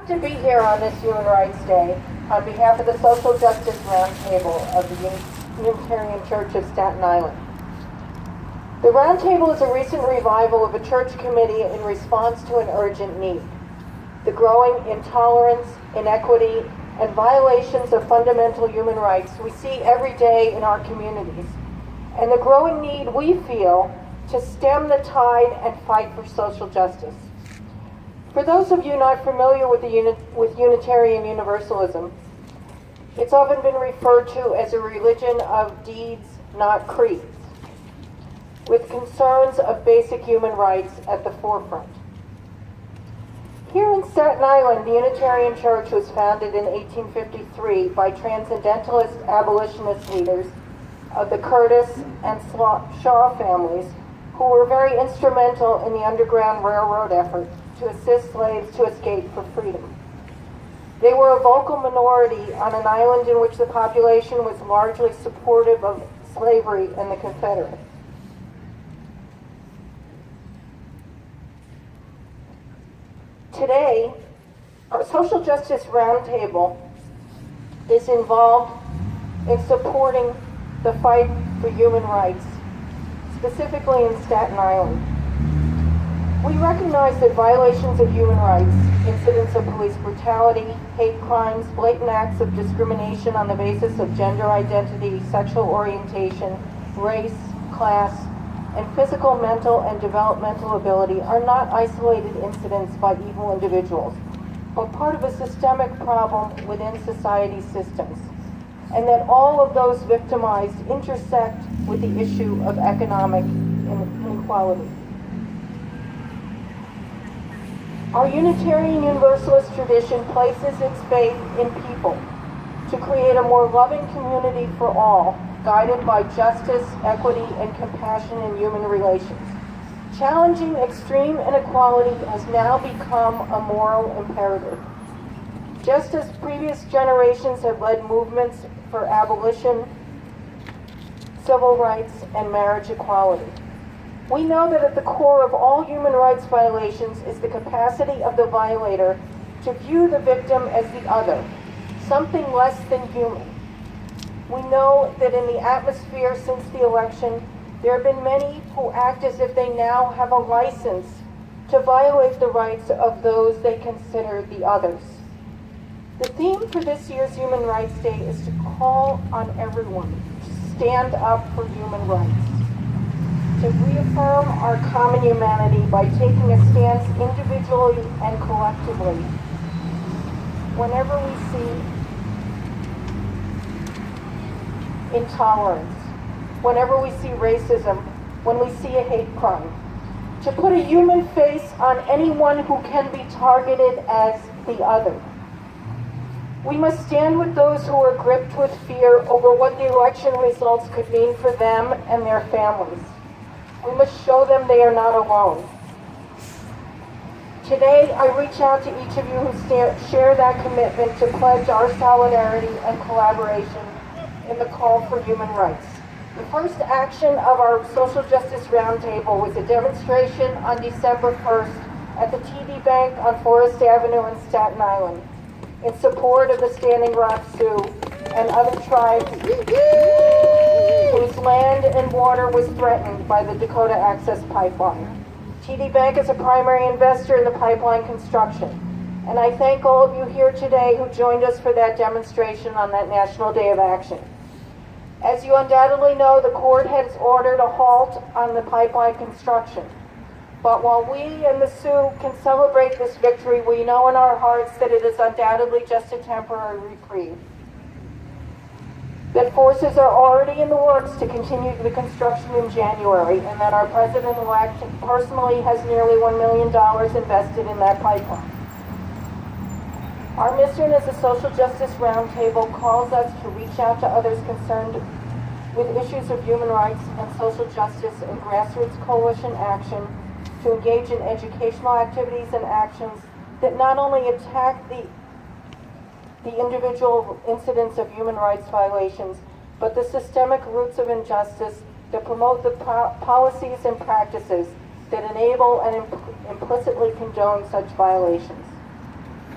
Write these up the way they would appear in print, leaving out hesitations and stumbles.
To be here on this Human Rights Day on behalf of the Social Justice Roundtable of the Unitarian Church of Staten Island. The Roundtable is a recent revival of a church committee in response to an urgent need: the growing intolerance, inequity, and violations of fundamental human rights we see every day in our communities, and the growing need we feel to stem the tide and fight for social justice. For those of you not familiar with Unitarian Universalism, it's often been referred to as a religion of deeds, not creeds, with concerns of basic human rights at the forefront. Here in Staten Island, the Unitarian Church was founded in 1853 by transcendentalist abolitionist leaders of the Curtis and Shaw families, who were very instrumental in the Underground Railroad effort to assist slaves to escape for freedom. They were a vocal minority on an island in which the population was largely supportive of slavery and the Confederates. Today, our Social Justice Roundtable is involved in supporting the fight for human rights, specifically in Staten Island. We recognize that violations of human rights, incidents of police brutality, hate crimes, blatant acts of discrimination on the basis of gender identity, sexual orientation, race, class, and physical, mental, and developmental ability are not isolated incidents by evil individuals, but part of a systemic problem within society's systems, and that all of those victimized intersect with the issue of economic inequality. Our Unitarian Universalist tradition places its faith in people to create a more loving community for all, guided by justice, equity, and compassion in human relations. Challenging extreme inequality has now become a moral imperative. Just as previous generations have led movements for abolition, civil rights, and marriage equality, we know that at the core of all human rights violations is the capacity of the violator to view the victim as the other, something less than human. We know that in the atmosphere since the election, there have been many who act as if they now have a license to violate the rights of those they consider the others. The theme for this year's Human Rights Day is to call on everyone to stand up for human rights, to reaffirm our common humanity by taking a stance individually and collectively whenever we see intolerance, whenever we see racism, when we see a hate crime, to put a human face on anyone who can be targeted as the other. We must stand with those who are gripped with fear over what the election results could mean for them and their families. We must show them they are not alone. Today, I reach out to each of you who share that commitment to pledge our solidarity and collaboration in the call for human rights. The first action of our Social Justice Roundtable was a demonstration on December 1st at the TD Bank on Forest Avenue in Staten Island in support of the Standing Rock Sioux and other tribes whose land and water was threatened by the Dakota Access Pipeline. TD Bank is a primary investor in the pipeline construction, and I thank all of you here today who joined us for that demonstration on that National Day of Action. As you undoubtedly know, the court has ordered a halt on the pipeline construction. But while we and the Sioux can celebrate this victory, we know in our hearts that it is undoubtedly just a temporary reprieve. That forces are already in the works to continue the construction in January, and that our president-elect personally has nearly $1 million invested in that pipeline. Our mission as a Social Justice Roundtable calls us to reach out to others concerned with issues of human rights and social justice and grassroots coalition action to engage in educational activities and actions that not only attack the individual incidents of human rights violations, but the systemic roots of injustice that promote the policies and practices that enable and implicitly condone such violations.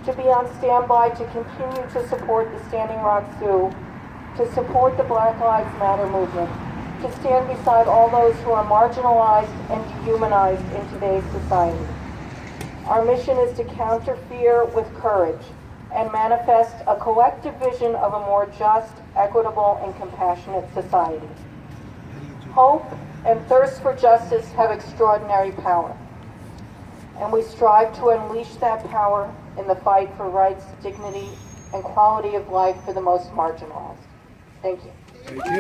to be on standby to continue to support the Standing Rock Sioux, to support the Black Lives Matter movement, to stand beside all those who are marginalized and dehumanized in today's society. Our mission is to counter fear with courage and manifest a collective vision of a more just, equitable, and compassionate society. Hope and thirst for justice have extraordinary power, and we strive to unleash that power in the fight for rights, dignity, and quality of life for the most marginalized. Thank you. Thank you.